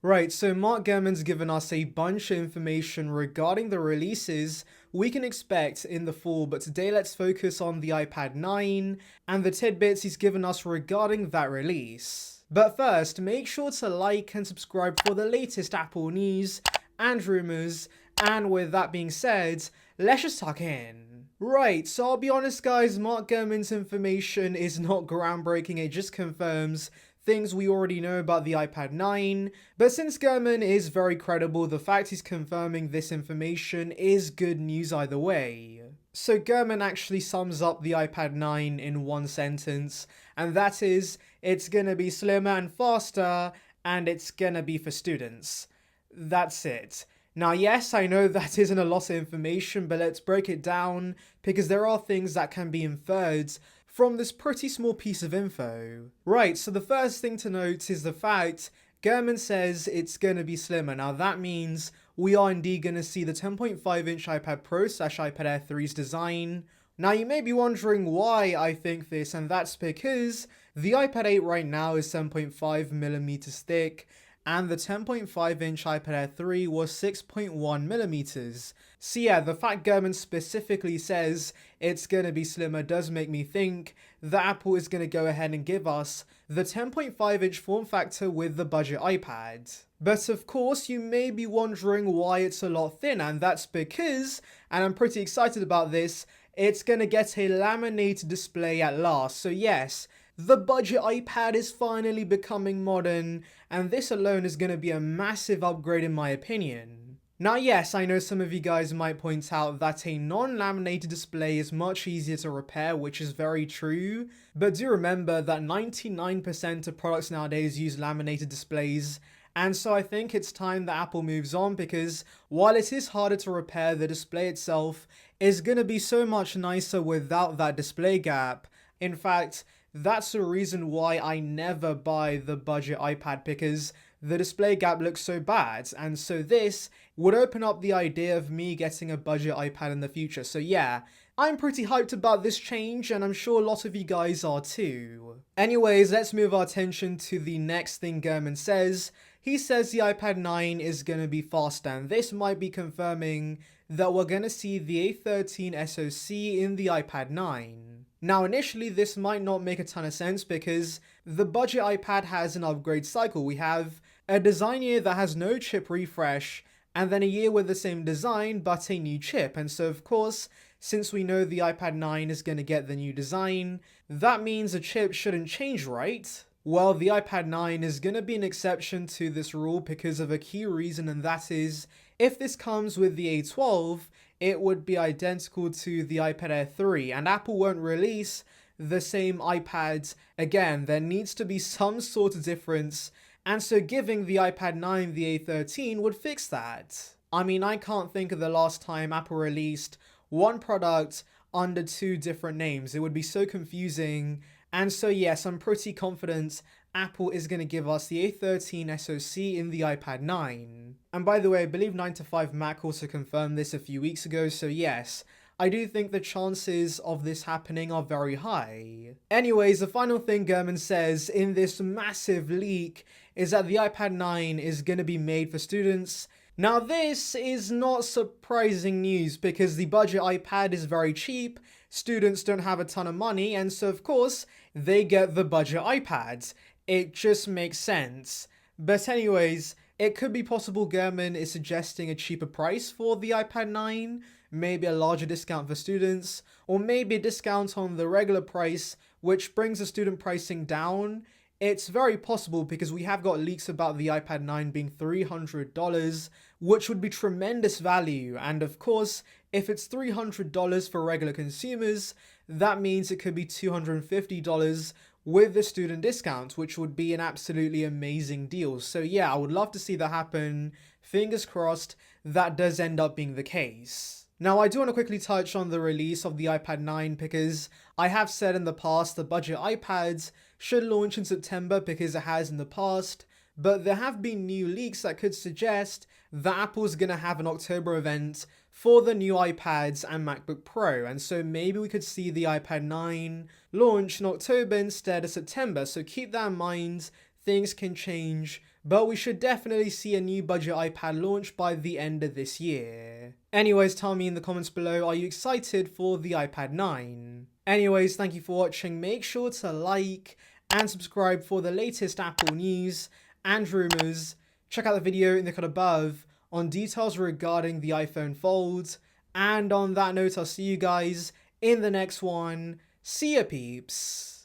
Right, so Mark Gurman's given us a bunch of information regarding the releases we can expect in the fall, but today let's focus on the iPad 9 and the tidbits he's given us regarding that release. But first, make sure to like and subscribe for the latest Apple news and rumors, and with that being said, let's just tuck in. Right, so I'll be honest guys, Mark Gurman's information is not groundbreaking, it just confirms things we already know about the iPad 9, but since Gurman is very credible, the fact he's confirming this information is good news either way. So Gurman actually sums up the iPad 9 in one sentence, and that is, it's gonna be slimmer and faster, and it's gonna be for students. That's it. Now, yes, I know that isn't a lot of information, but let's break it down, because there are things that can be inferred from this pretty small piece of info. Right, so the first thing to note is the fact Gurman says it's gonna be slimmer. Now that means we are indeed gonna see the 10.5-inch iPad Pro / iPad Air 3's design. Now you may be wondering why I think this, and that's because the iPad 8 right now is 7.5mm thick, and the 10.5-inch iPad Air 3 was 6.1mm. So yeah, the fact Gurman specifically says it's gonna be slimmer does make me think that Apple is gonna go ahead and give us the 10.5-inch form factor with the budget iPad. But of course, you may be wondering why it's a lot thinner, and that's because, and I'm pretty excited about this, it's gonna get a laminated display at last. So yes, the budget iPad is finally becoming modern, and this alone is going to be a massive upgrade in my opinion. Now yes, I know some of you guys might point out that a non-laminated display is much easier to repair, which is very true, but do remember that 99% of products nowadays use laminated displays, and so I think it's time that Apple moves on, because while it is harder to repair, the display itself is going to be so much nicer without that display gap. In fact, that's the reason why I never buy the budget iPad, because the display gap looks so bad, and so this would open up the idea of me getting a budget iPad in the future. So yeah, I'm pretty hyped about this change, and I'm sure a lot of you guys are too. Anyways, let's move our attention to the next thing Gurman says. He says the iPad 9 is going to be faster, and this might be confirming that we're going to see the A13 SoC in the iPad 9. Now initially this might not make a ton of sense, because the budget iPad has an upgrade cycle. We have a design year that has no chip refresh, and then a year with the same design but a new chip. And so of course, since we know the iPad 9 is going to get the new design, that means the chip shouldn't change, right? Well, the iPad 9 is going to be an exception to this rule because of a key reason, and that is, if this comes with the A12, it would be identical to the iPad Air 3, and Apple won't release the same iPads again. There needs to be some sort of difference, and so giving the iPad 9 the A13 would fix that. I mean, I can't think of the last time Apple released one product under two different names. It would be so confusing, and so yes, I'm pretty confident Apple is going to give us the A13 SoC in the iPad 9. And by the way, I believe 9to5Mac also confirmed this a few weeks ago, so yes, I do think the chances of this happening are very high. Anyways, the final thing Gurman says in this massive leak is that the iPad 9 is going to be made for students. Now this is not surprising news, because the budget iPad is very cheap, students don't have a ton of money, and so of course they get the budget iPads. It just makes sense. But anyways, it could be possible Gurman is suggesting a cheaper price for the iPad 9, maybe a larger discount for students, or maybe a discount on the regular price, which brings the student pricing down. It's very possible, because we have got leaks about the iPad 9 being $300, which would be tremendous value, and of course, if it's $300 for regular consumers, that means it could be $250 with the student discount, which would be an absolutely amazing deal. So yeah, I would love to see that happen. Fingers crossed that does end up being the case. Now, I do want to quickly touch on the release of the iPad 9, because I have said in the past the budget iPads should launch in September, because it has in the past, but there have been new leaks that could suggest that Apple's going to have an October event for the new iPads and MacBook Pro, and so maybe we could see the iPad 9 launch in October instead of September, so keep that in mind. Things can change but we should definitely see a new budget iPad launch by the end of this year. Anyways, tell me in the comments below, are you excited for the iPad 9? Anyways, thank you for watching. Make sure to like and subscribe for the latest Apple news and rumors. Check out the video in the card above on details regarding the iPhone Fold. And on that note, I'll see you guys in the next one. See ya, peeps.